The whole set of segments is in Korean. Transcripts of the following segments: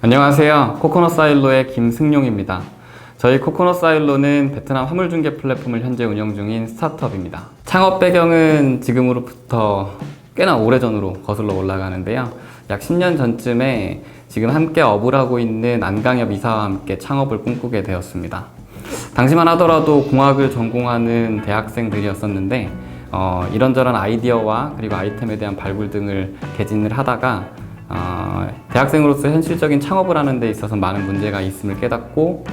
안녕하세요. 코코넛 사일로의 김승용입니다. 저희 코코넛 사일로는 베트남 화물 중개 플랫폼을 현재 운영 중인 스타트업입니다. 창업 배경은 지금으로부터 꽤나 오래전으로 거슬러 올라가는데요. 약 10년 전쯤에 지금 함께 업을 하고 있는 안강엽 이사와 함께 창업을 꿈꾸게 되었습니다. 당시만 하더라도 공학을 전공하는 대학생들이었었는데 이런저런 아이디어와 그리고 아이템에 대한 발굴 등을 개진을 하다가 대학생으로서 현실적인 창업을 하는 데 있어서 많은 문제가 있음을 깨닫고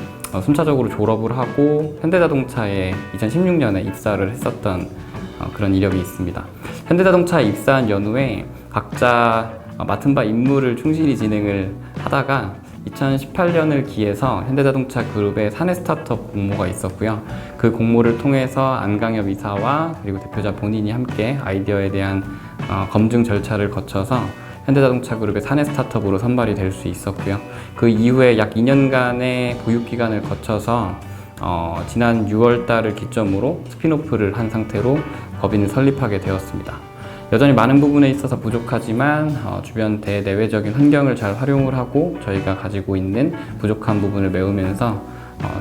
순차적으로 졸업을 하고 현대자동차에 2016년에 입사를 했었던 그런 이력이 있습니다. 현대자동차에 입사한 연후에 각자 맡은 바 임무를 충실히 진행을 하다가 2018년을 기해서 현대자동차 그룹의 사내 스타트업 공모가 있었고요. 그 공모를 통해서 안강엽 이사와 그리고 대표자 본인이 함께 아이디어에 대한 검증 절차를 거쳐서 현대자동차 그룹의 사내 스타트업으로 선발이 될 수 있었고요. 그 이후에 약 2년간의 보육기간을 거쳐서 지난 6월 달을 기점으로 스핀오프를 한 상태로 법인을 설립하게 되었습니다. 여전히 많은 부분에 있어서 부족하지만 주변 대내외적인 환경을 잘 활용을 하고 저희가 가지고 있는 부족한 부분을 메우면서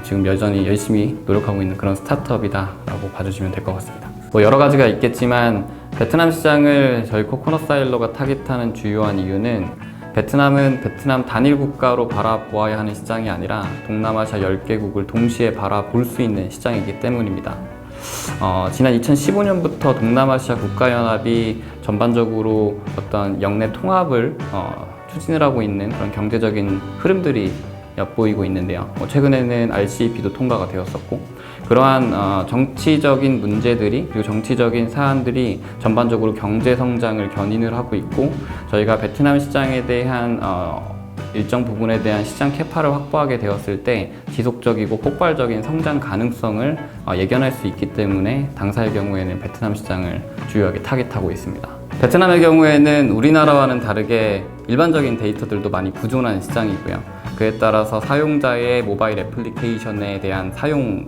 지금 여전히 열심히 노력하고 있는 그런 스타트업이다 라고 봐주시면 될 것 같습니다. 여러 가지가 있겠지만 베트남 시장을 저희 코코넛 사일로가 타깃하는 주요한 이유는 베트남은 베트남 단일 국가로 바라보아야 하는 시장이 아니라 동남아시아 10개국을 동시에 바라볼 수 있는 시장이기 때문입니다. 지난 2015년부터 동남아시아 국가연합이 전반적으로 어떤 역내 통합을 추진을 하고 있는 그런 경제적인 흐름들이 엿보이고 있는데요. 최근에는 RCEP도 통과가 되었었고 그러한 정치적인 문제들이 그리고 정치적인 사안들이 전반적으로 경제 성장을 견인을 하고 있고 저희가 베트남 시장에 대한 일정 부분에 대한 시장 캐파를 확보하게 되었을 때 지속적이고 폭발적인 성장 가능성을 예견할 수 있기 때문에 당사의 경우에는 베트남 시장을 주요하게 타깃하고 있습니다. 베트남의 경우에는 우리나라와는 다르게 일반적인 데이터들도 많이 부존한 시장이고요. 그에 따라서 사용자의 모바일 애플리케이션에 대한 사용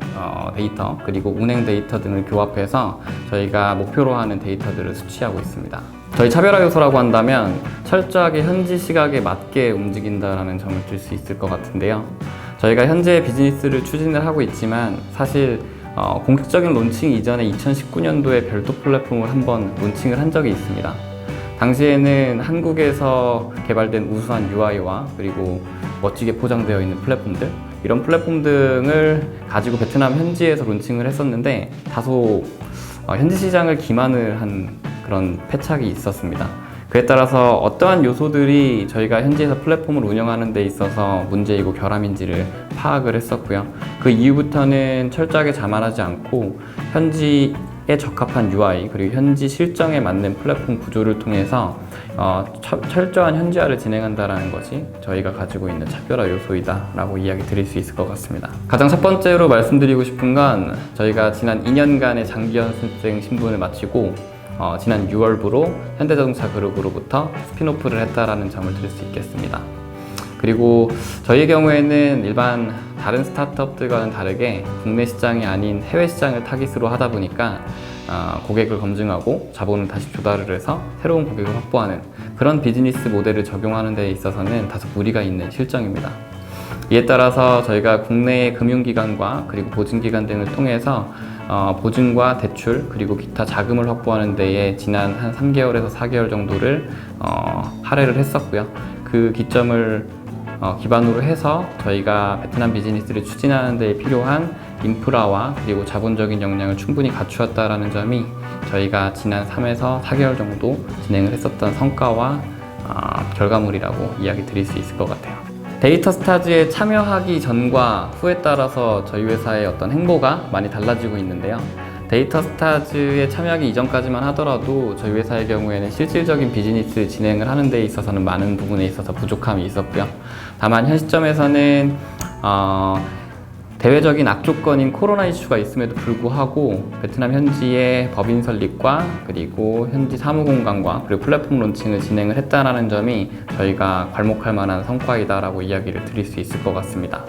데이터 그리고 운행 데이터 등을 교합해서 저희가 목표로 하는 데이터들을 수취하고 있습니다. 저희 차별화 요소라고 한다면 철저하게 현지 시각에 맞게 움직인다는 점을 들 수 있을 것 같은데요. 저희가 현재 비즈니스를 추진을 하고 있지만 사실 공식적인 론칭 이전에 2019년도에 별도 플랫폼을 한번 론칭을 한 적이 있습니다. 당시에는 한국에서 개발된 우수한 UI와 그리고 멋지게 포장되어 있는 플랫폼들 이런 플랫폼 등을 가지고 베트남 현지에서 론칭을 했었는데 다소 현지 시장을 기만을 한 그런 패착이 있었습니다. 그에 따라서 어떠한 요소들이 저희가 현지에서 플랫폼을 운영하는 데 있어서 문제이고 결함인지를 파악을 했었고요. 그 이후부터는 철저하게 자만하지 않고 현지에 적합한 UI 그리고 현지 실정에 맞는 플랫폼 구조를 통해서 철저한 현지화를 진행한다는 것이 저희가 가지고 있는 차별화 요소이다 라고 이야기 드릴 수 있을 것 같습니다. 가장 첫 번째로 말씀드리고 싶은 건 저희가 지난 2년간의 장기 연수생 신분을 마치고 지난 6월부로 현대자동차 그룹으로부터 스핀오프를 했다라는 점을 드릴 수 있겠습니다. 그리고 저희의 경우에는 일반 다른 스타트업들과는 다르게 국내 시장이 아닌 해외 시장을 타깃으로 하다 보니까 고객을 검증하고 자본을 다시 조달을 해서 새로운 고객을 확보하는 그런 비즈니스 모델을 적용하는 데 있어서는 다소 무리가 있는 실정입니다. 이에 따라서 저희가 국내의 금융기관과 그리고 보증기관 등을 통해서 보증과 대출 그리고 기타 자금을 확보하는 데에 지난 한 3개월에서 4개월 정도를 할애를 했었고요. 그 기점을 기반으로 해서 저희가 베트남 비즈니스를 추진하는 데 필요한 인프라와 그리고 자본적인 역량을 충분히 갖추었다는 점이 저희가 지난 3에서 4개월 정도 진행을 했었던 성과와 결과물이라고 이야기 드릴 수 있을 것 같아요. 데이터 스타즈에 참여하기 전과 후에 따라서 저희 회사의 어떤 행보가 많이 달라지고 있는데요. 데이터 스타즈에 참여하기 이전까지만 하더라도 저희 회사의 경우에는 실질적인 비즈니스 진행을 하는 데 있어서는 많은 부분에 있어서 부족함이 있었고요. 다만 현 시점에서는 대외적인 악조건인 코로나 이슈가 있음에도 불구하고 베트남 현지의 법인 설립과 그리고 현지 사무공간과 그리고 플랫폼 론칭을 진행을 했다는 점이 저희가 괄목할 만한 성과이다라고 이야기를 드릴 수 있을 것 같습니다.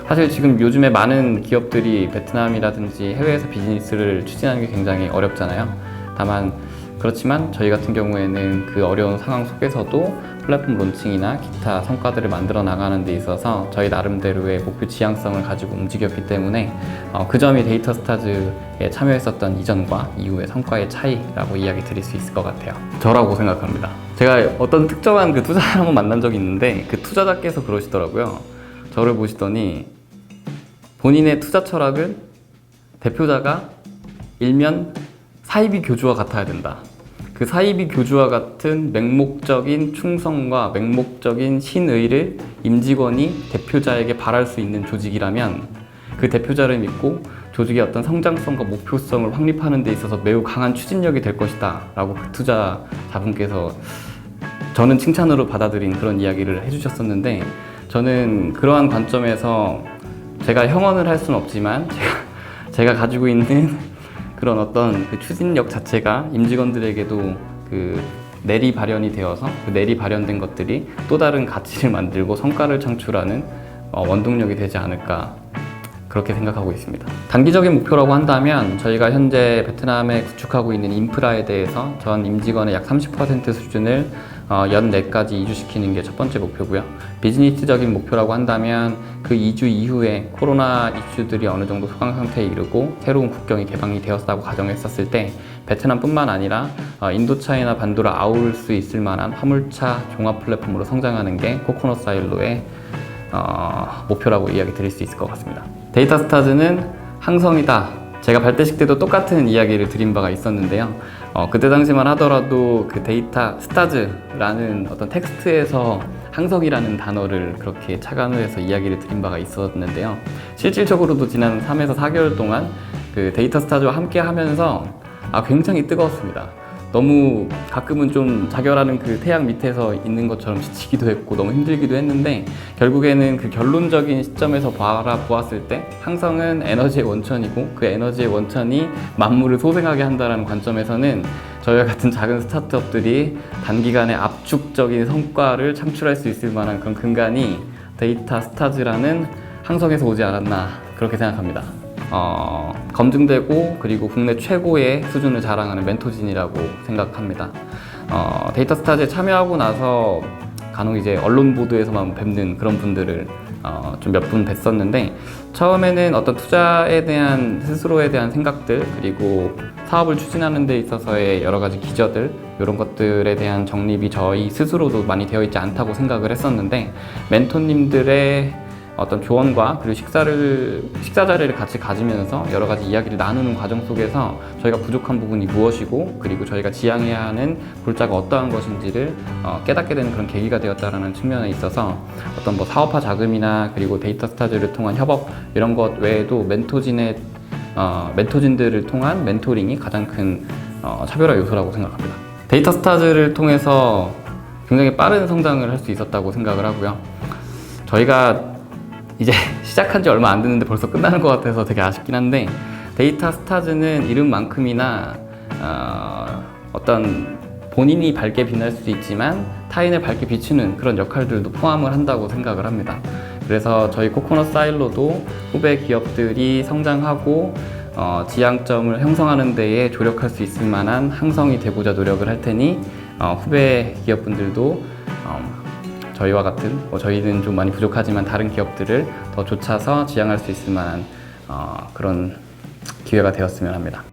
사실 지금 요즘에 많은 기업들이 베트남이라든지 해외에서 비즈니스를 추진하는 게 굉장히 어렵잖아요. 다만 그렇지만 저희 같은 경우에는 그 어려운 상황 속에서도 플랫폼 론칭이나 기타 성과들을 만들어 나가는 데 있어서 저희 나름대로의 목표 지향성을 가지고 움직였기 때문에 그 점이 데이터스타즈에 참여했었던 이전과 이후의 성과의 차이라고 이야기 드릴 수 있을 것 같아요. 저라고 생각합니다. 제가 어떤 특정한 그 투자를 한번 만난 적이 있는데 그 투자자께서 그러시더라고요. 저를 보시더니 본인의 투자 철학은 대표자가 일면 사이비 교주와 같아야 된다. 그 사이비 교주와 같은 맹목적인 충성과 맹목적인 신의를 임직원이 대표자에게 바랄 수 있는 조직이라면 그 대표자를 믿고 조직의 어떤 성장성과 목표성을 확립하는 데 있어서 매우 강한 추진력이 될 것이다 라고 그 투자자분께서 저는 칭찬으로 받아들인 그런 이야기를 해주셨었는데, 저는 그러한 관점에서 제가 형언을 할 수는 없지만 제가 가지고 있는 그런 어떤 그 추진력 자체가 임직원들에게도 그 내리 발현이 되어서 그 내리 발현된 것들이 또 다른 가치를 만들고 성과를 창출하는 원동력이 되지 않을까, 그렇게 생각하고 있습니다. 단기적인 목표라고 한다면 저희가 현재 베트남에 구축하고 있는 인프라에 대해서 전 임직원의 약 30% 수준을 연내까지 이주시키는 게 첫 번째 목표고요. 비즈니스적인 목표라고 한다면 그 이주 이후에 코로나 이슈들이 어느 정도 소강 상태에 이르고 새로운 국경이 개방이 되었다고 가정했었을 때 베트남뿐만 아니라 인도차이나 반도를 아울 수 있을 만한 화물차 종합 플랫폼으로 성장하는 게 코코넛 사일로의 목표라고 이야기 드릴 수 있을 것 같습니다. 데이터스타즈는 항성이다. 제가 발대식 때도 똑같은 이야기를 드린 바가 있었는데요. 그때 당시만 하더라도 그 데이터 스타즈라는 어떤 텍스트에서 항성이라는 단어를 그렇게 착안을 해서 이야기를 드린 바가 있었는데요. 실질적으로도 지난 3에서 4개월 동안 그 데이터 스타즈와 함께 하면서 굉장히 뜨거웠습니다. 너무 가끔은 좀 자결하는 그 태양 밑에서 있는 것처럼 지치기도 했고 너무 힘들기도 했는데, 결국에는 그 결론적인 시점에서 바라보았을 때 항성은 에너지의 원천이고 그 에너지의 원천이 만물을 소생하게 한다는 관점에서는 저희와 같은 작은 스타트업들이 단기간에 압축적인 성과를 창출할 수 있을 만한 그런 근간이 데이터 스타즈라는 항성에서 오지 않았나, 그렇게 생각합니다. 검증되고 그리고 국내 최고의 수준을 자랑하는 멘토진이라고 생각합니다. 데이터 스타즈에 참여하고 나서 간혹 이제 언론 보도에서만 뵙는 그런 분들을 좀 몇 분 뵀었는데, 처음에는 어떤 투자에 대한 스스로에 대한 생각들, 그리고 사업을 추진하는 데 있어서의 여러 가지 기저들, 이런 것들에 대한 정립이 저희 스스로도 많이 되어 있지 않다고 생각을 했었는데, 멘토님들의 어떤 조언과 그리고 식사 자리를 같이 가지면서 여러 가지 이야기를 나누는 과정 속에서 저희가 부족한 부분이 무엇이고 그리고 저희가 지향해야 하는 골자가 어떠한 것인지를 깨닫게 되는 그런 계기가 되었다라는 측면에 있어서 어떤 뭐 사업화 자금이나 그리고 데이터 스타즈를 통한 협업, 이런 것 외에도 멘토진들을 통한 멘토링이 가장 큰 차별화 요소라고 생각합니다. 데이터 스타즈를 통해서 굉장히 빠른 성장을 할 수 있었다고 생각을 하고요. 저희가 이제 시작한 지 얼마 안 됐는데 벌써 끝나는 것 같아서 되게 아쉽긴 한데, 데이터 스타즈는 이름만큼이나 어떤 본인이 밝게 빛날 수도 있지만 타인을 밝게 비추는 그런 역할들도 포함을 한다고 생각을 합니다. 그래서 저희 코코넛 사일로도 후배 기업들이 성장하고 지향점을 형성하는 데에 조력할 수 있을 만한 항성이 되고자 노력을 할 테니 후배 기업분들도 저희와 같은, 저희는 좀 많이 부족하지만 다른 기업들을 더 좇아서 지향할 수 있을 만한 그런 기회가 되었으면 합니다.